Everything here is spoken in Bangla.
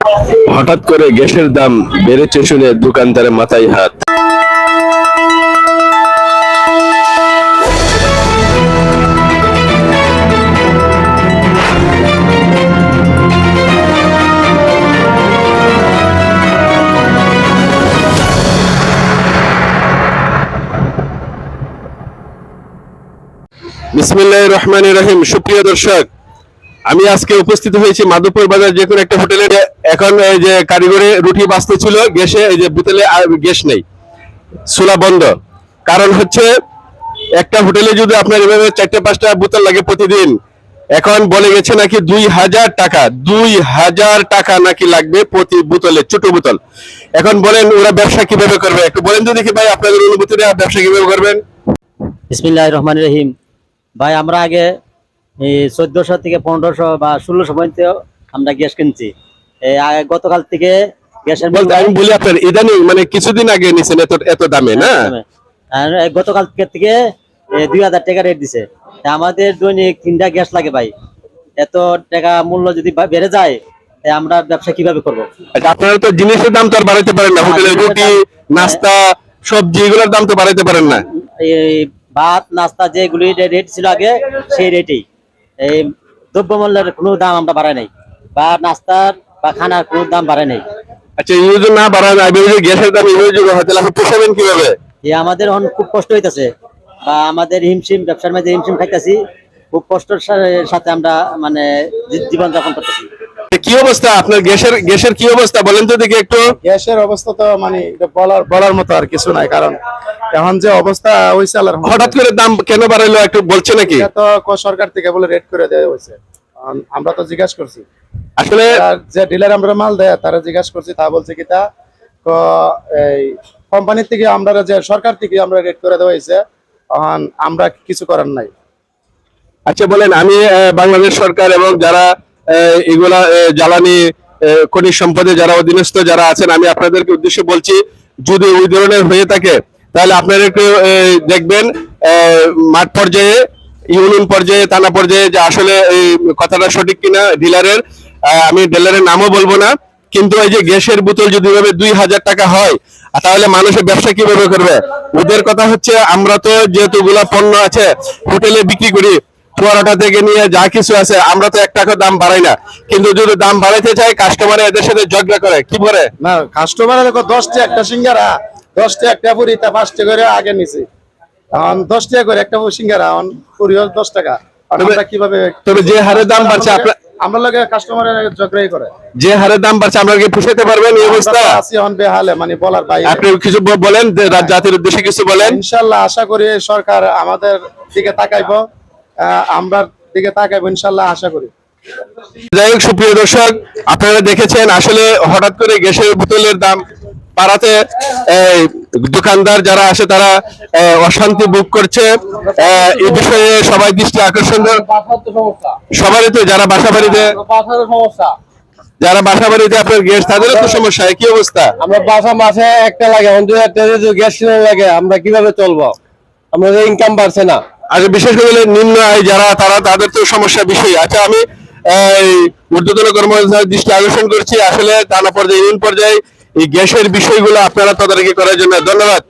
হঠাৎ করে গ্যাসের দাম বেড়েছে শুনে দোকানদারের মাথায় হাত। বিসমিল্লাহির রহমানির রহিম। সুপ্রিয় দর্শক, আমি আজকে উপস্থিত হয়েছি মাধবপুর বাজার যে কোনো একটা হোটেলে। এখন এই যে কারিগরে রুটি বাঁচতে ছিল, গ্যাসে এই যে বোতলে গ্যাস নেই, চুলা বন্ধ। কারণ হচ্ছে একটা হোটেলে যদি আপনার এভাবে 4-5টা বোতল লাগে প্রতিদিন, এখন বলে গেছে নাকি 2000 টাকা নাকি লাগবে প্রতি বোতলে, ছোট বোতল। এখন বলেন ওরা ব্যবসা কিভাবে করবে? একটু বলেন তো দেখি ভাই, আপনাদের অনুভূতিটা, ব্যবসা কিভাবে করবেন? বিসমিল্লাহির রহমানির রহিম। ভাই আমরা আগে 1400 থেকে 1500 বা 1600 পর্যন্ত আমরা গ্যাস কিনছি। গতকাল থেকে গ্যাসের বলতে আমি বলি আপনার ইদানিং মানে কিছুদিন আগে নিছেন এত দামে না? আর গতকাল থেকে 2000 টাকা রেট দিছে। আমাদের দৈনিক 3টা গ্যাস লাগে ভাই। এত টাকা মূল্য যদি বেড়ে যায়, আমরা ব্যবসা কিভাবে করব? আচ্ছা, আপনারা তো জিনিসের দাম তো আর বাড়াইতে পারেন না, হোটেলের রুটি নাস্তা সবজি এগুলোর দাম তো বাড়াইতে পারেন না। এই ভাত নাস্তা যেগুলি রেট ছিল আগে সেই রেটেই। এই দ্রব্যমূল্যের কোনো দাম আমরা বাড়াই নাই, বা নাস্তার বা খানার কোনো দাম বাড়াই নাই। আচ্ছা, ইউজ না বাড়ানো, গ্যাসের দাম ইউজ হোটেল আপনি পোষাবেন কিভাবে? আমাদের এখন খুব কষ্ট হইতেছে, বা আমাদের হিমশিম ব্যবসার মধ্যে হিমশিম খাইতেছি, খুব কষ্টের সাথে আমরা মানে জীবন যাপন করতেছি। কি অবস্থা আপনার গ্যাসের কি অবস্থা বলেন তো দেখি একটু। গ্যাসের অবস্থা তো মানে বলার মতো আর কিছু নাই, কারণ এখন যে অবস্থা হয়েছে, হঠাৎ করে দাম কেন বাড়াইলো একটু বলছে নাকি? তো সরকার থেকে বলে রেট করে দেওয়া হয়েছে। আমরা তো জিজ্ঞাসা করছি, আসলে যে ডিলার আমরা মাল দেয় তারা জিজ্ঞাসা করছি, তা বলছে কি তা এই কোম্পানি থেকে আমরা, যে সরকার থেকে আমরা রেট করে দেওয়া হয়েছে, আমরা কিছু করার নাই। আচ্ছা বলেন, আমি বাংলাদেশ সরকার এবং যারা এগুলা জ্বালানি খনিজ সম্পদে যারা অধীনস্থ যারা আছেন, আমি আপনাদেরকে উদ্দেশ্যে বলছি, যদি ওই ধরনের হয়ে থাকে তাহলে আপনারা একটু দেখবেন মাঠ পর্যায়ে, ইউনিয়ন পর্যায়ে, থানা পর্যায়ে, যে আসলে এই কথাটা সঠিক কিনা ডিলারের। আমি ডিলারের নামও বলবো না, কিন্তু এই যে গ্যাসের বোতল যদি 2000 টাকা হয়, তাহলে মানুষের ব্যবসা কিভাবে করবে? ওদের কথা হচ্ছে, আমরা তো যেহেতু গুলা পণ্য আছে হোটেলে বিক্রি করি, পরোটা থেকে নিয়ে যা কিছু আছে, আমরা তো 1 টাকা দাম বাড়াই না। কিন্তু যদি দাম বাড়াইতে চাই, কাস্টমার এদের সাথে ঝগড়া করে। কি করে না, কাস্টমার দেখো 10 টাকা একটা সিঙ্গারা, 10 টাকা একটা পুরি, তা 5 টাকা করে আগে নিছি। এখন 10 টাকা করে একটা সিঙ্গারা, এখন পুরিও 10 টাকা। আমরা কিভাবে? তবে যে হারে দাম বাড়ছে, আমরা লাগে কাস্টমারের ঝগড়াই করে। যে হারে দাম বাড়ছে, আমরা কি পুষাইতে পারবেন এই অবস্থা? আছি এখন বেহালে, মানে বলার বাইরে। আপনি কিছু বলেন, জাতির উদ্দেশ্যে কিছু বলেন। ইনশাআল্লাহ আশা করি সরকার আমাদের দিকে তাকাইবো, আমরা দিকে তাকাইবো ইনশাআল্লাহ, আশা করি। যাই হোক, সুপ্রিয় দর্শক, আপনারা দেখেছেন আসলে হঠাৎ করে গ্যাসের বোতলের দাম বাড়াতে দোকানদার যারা আসে তারা অশান্তি ভোগ করছে। এই বিষয়ে সবাই দৃষ্টি আকর্ষণ, সবারই তো, যারা বাসা বাড়িতে আপনার গ্যাস, তাদেরও তো সমস্যা। কি অবস্থা? আমরা বাসা মাসে একটা লাগে, গ্যাস সিলিন্ডার লাগে, আমরা কিভাবে চলবো? আমাদের ইনকাম বাড়ছে না। আচ্ছা, বিশেষ করে নিম্ন আয় যারা, তাদের তো সমস্যা বিষয়। আচ্ছা, আমি ঊর্ধ্বতন কর্মচারীর দৃষ্টি আকর্ষণ করছি, আসলে থানা পর্যায়ে, ইউনিয়ন পর্যায়ে এই গ্যাসের বিষয়গুলো আপনারা তদারকি করার জন্য। ধন্যবাদ।